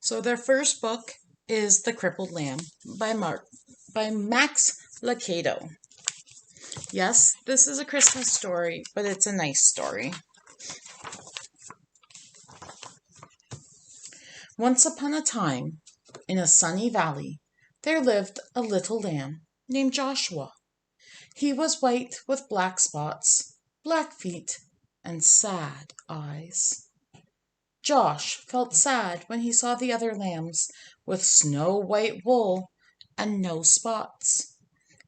So their first book is The Crippled Lamb by Max Lucado. Yes, this is a Christmas story, but it's a nice story. Once upon a time, in a sunny valley, there lived a little lamb named Joshua. He was white with black spots, black feet, and sad eyes. Josh felt sad when he saw the other lambs with snow-white wool and no spots.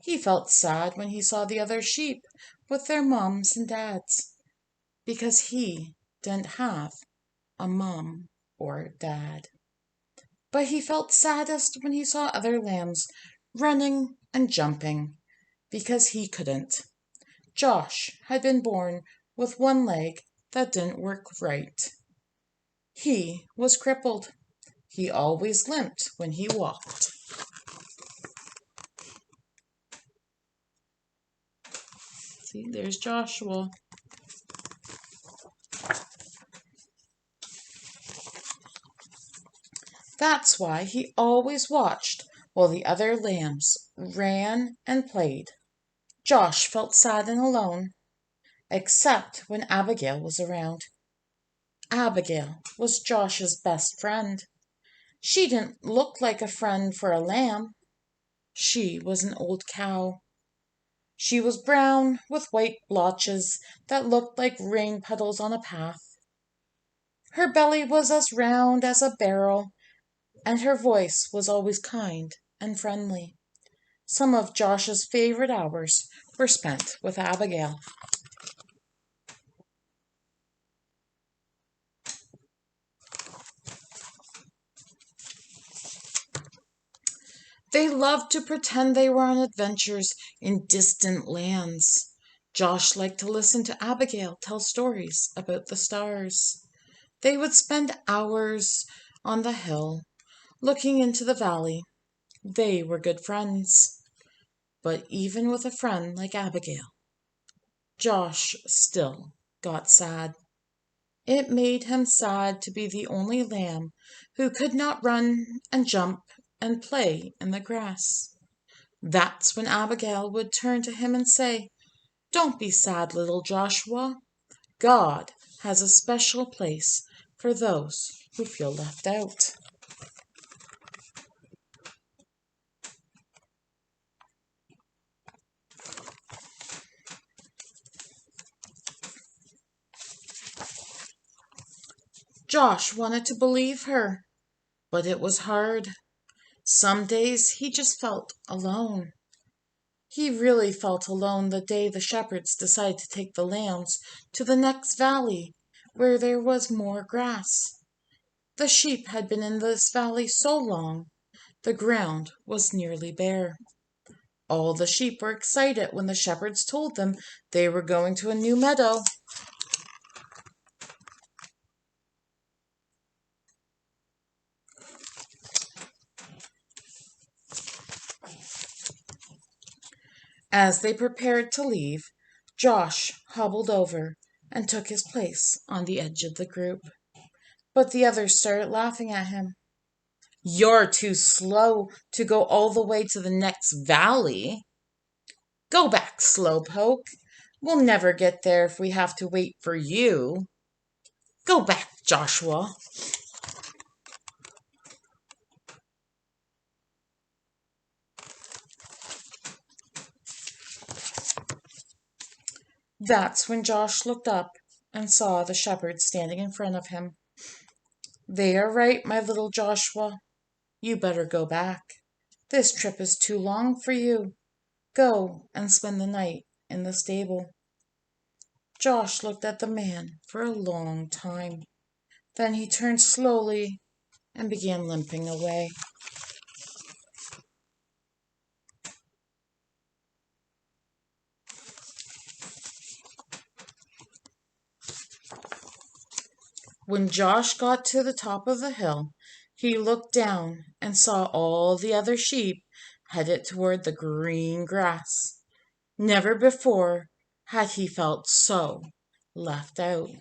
He felt sad when he saw the other sheep with their moms and dads, because he didn't have a mom or dad. But he felt saddest when he saw other lambs running and jumping, because he couldn't. Josh had been born with one leg that didn't work right. He was crippled. He always limped when he walked. See, there's Joshua. That's why he always watched while the other lambs ran and played. Josh felt sad and alone, except when Abigail was around. Abigail was Josh's best friend. She didn't look like a friend for a lamb. She was an old cow. She was brown with white blotches that looked like rain puddles on a path. Her belly was as round as a barrel, and her voice was always kind and friendly. Some of Josh's favorite hours were spent with Abigail. They loved to pretend they were on adventures in distant lands. Josh liked to listen to Abigail tell stories about the stars. They would spend hours on the hill, looking into the valley. They were good friends. But even with a friend like Abigail, Josh still got sad. It made him sad to be the only lamb who could not run and jump and play in the grass. That's when Abigail would turn to him and say, "Don't be sad, little Joshua. God has a special place for those who feel left out." Josh wanted to believe her, but it was hard. Some days he just felt alone. He really felt alone the day the shepherds decided to take the lambs to the next valley where there was more grass. The sheep had been in this valley so long, the ground was nearly bare. All the sheep were excited when the shepherds told them they were going to a new meadow. As they prepared to leave, Josh hobbled over and took his place on the edge of the group. But the others started laughing at him. "You're too slow to go all the way to the next valley. Go back, slowpoke. We'll never get there if we have to wait for you. Go back, Joshua." That's when Josh looked up and saw the shepherd standing in front of him. "They are right, my little Joshua. You better go back. This trip is too long for you. Go and spend the night in the stable." Josh looked at the man for a long time. Then he turned slowly and began limping away. When Josh got to the top of the hill, he looked down and saw all the other sheep headed toward the green grass. Never before had he felt so left out.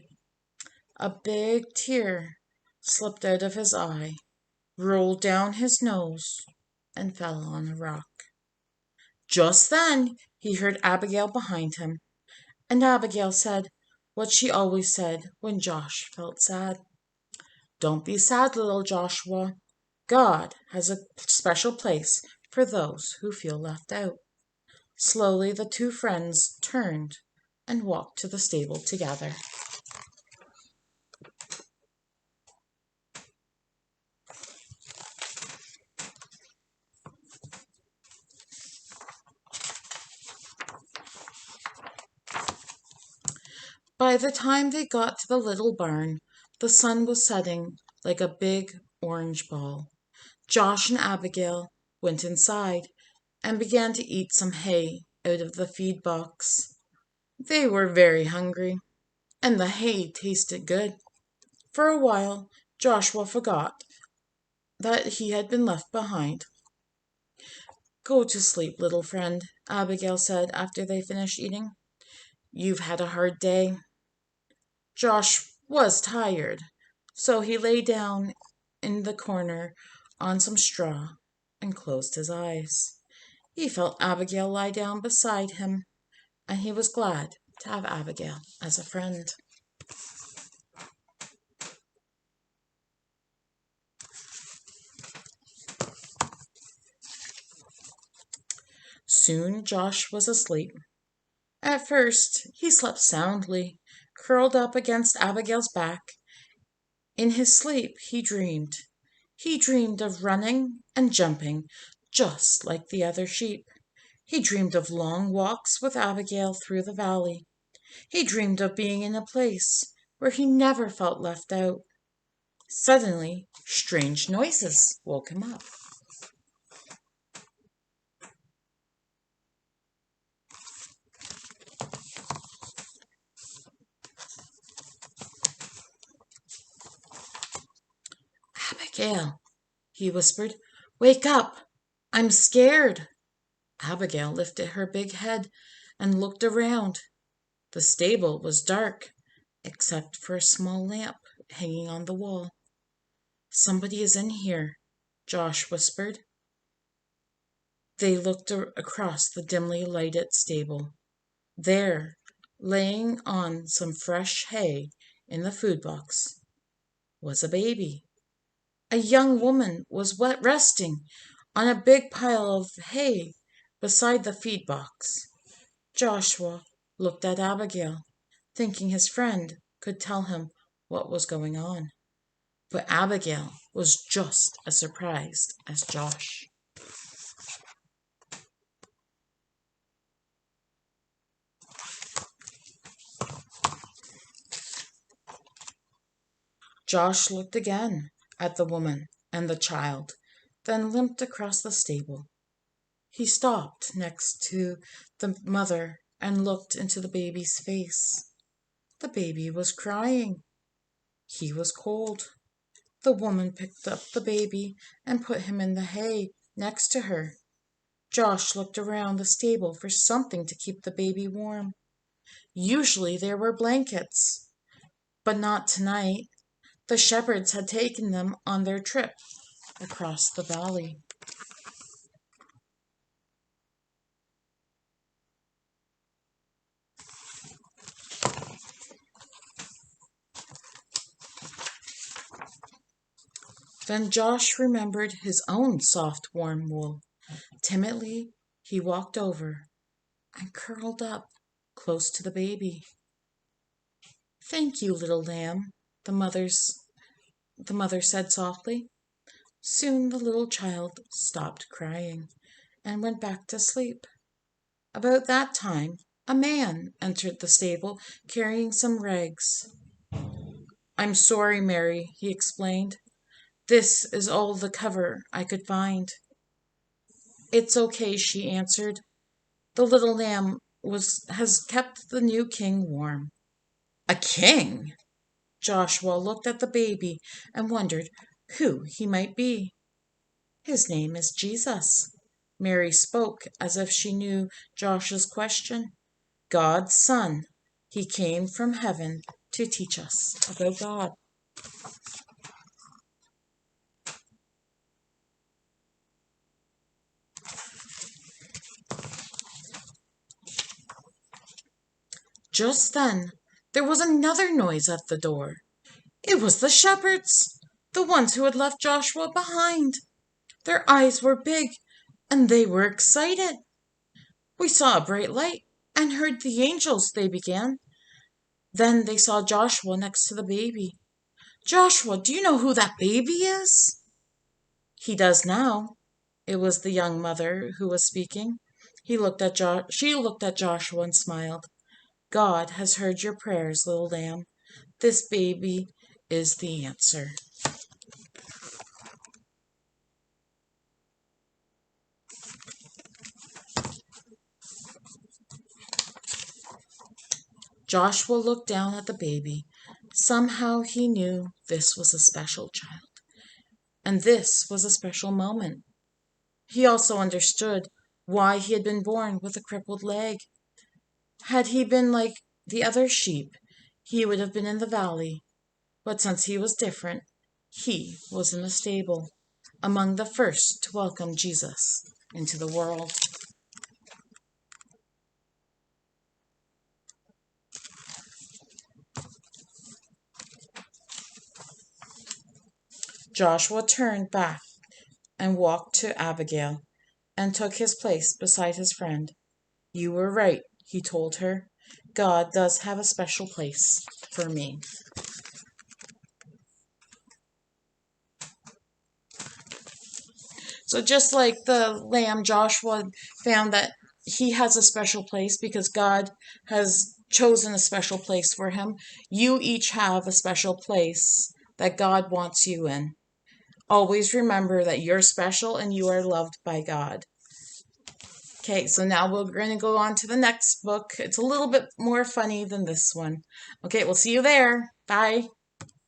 A big tear slipped out of his eye. rolled down his nose, and fell on a rock. Just then he heard Abigail behind him, and Abigail said what she always said when Josh felt sad. Don't be sad, little Joshua. God has a special place for those who feel left out. Slowly the two friends turned and walked to the stable together. By the time they got to the little barn, the sun was setting like a big orange ball. Josh and Abigail went inside and began to eat some hay out of the feed box. They were very hungry, and the hay tasted good. For a while, Joshua forgot that he had been left behind. Go to sleep, little friend, Abigail said after they finished eating. You've had a hard day. Josh was tired, so he lay down in the corner on some straw and closed his eyes. He felt Abigail lie down beside him, and he was glad to have Abigail as a friend. Soon Josh was asleep. At first he slept soundly, curled up against Abigail's back. In his sleep he dreamed. He dreamed of running and jumping, just like the other sheep. He dreamed of long walks with Abigail through the valley. He dreamed of being in a place where he never felt left out. Suddenly, strange noises woke him up. Abigail, he whispered, wake up! I'm scared. Abigail lifted her big head and looked around. The stable was dark, except for a small lamp hanging on the wall. Somebody is in here, Josh whispered. They looked across the dimly lighted stable. There, laying on some fresh hay in the food box, was a baby. A young woman was resting on a big pile of hay beside the feed box. Joshua looked at Abigail, thinking his friend could tell him what was going on. But Abigail was just as surprised as Josh. Josh looked again at the woman and the child, then limped across the stable. He stopped next to the mother and looked into the baby's face. The baby was crying. He was cold. The woman picked up the baby and put him in the hay next to her. Josh looked around the stable for something to keep the baby warm. Usually there were blankets, but not tonight. The shepherds had taken them on their trip across the valley. Then Josh remembered his own soft, warm wool. Timidly, he walked over and curled up close to the baby. Thank you, little lamb, the mother said softly. Soon the little child stopped crying and went back to sleep. About that time, a man entered the stable carrying some rags. I'm sorry, Mary, he explained. This is all the cover I could find. It's okay, she answered. The little lamb has kept the new king warm. A king? Joshua looked at the baby and wondered who he might be. His name is Jesus. Mary spoke as if she knew Josh's question. God's Son. He came from heaven to teach us about God. Just then there was another noise at the door. It was the shepherds, the ones who had left Joshua behind. Their eyes were big, and they were excited. "We saw a bright light and heard the angels," they began. Then they saw Joshua next to the baby. "Joshua, do you know who that baby is?" "He does now." It was the young mother who was speaking. She looked at Joshua and smiled. "God has heard your prayers, little lamb. This baby is the answer." Joshua looked down at the baby. Somehow he knew this was a special child, and this was a special moment. He also understood why he had been born with a crippled leg. Had he been like the other sheep, he would have been in the valley. But since he was different, he was in the stable, among the first to welcome Jesus into the world. Joshua turned back and walked to Abigail and took his place beside his friend. "You were right," he told her. "God does have a special place for me." So just like the lamb, Joshua found that he has a special place because God has chosen a special place for him. You each have a special place that God wants you in. Always remember that you're special and you are loved by God. Okay, so now we're going to go on to the next book. It's a little bit more funny than this one. Okay, we'll see you there. Bye.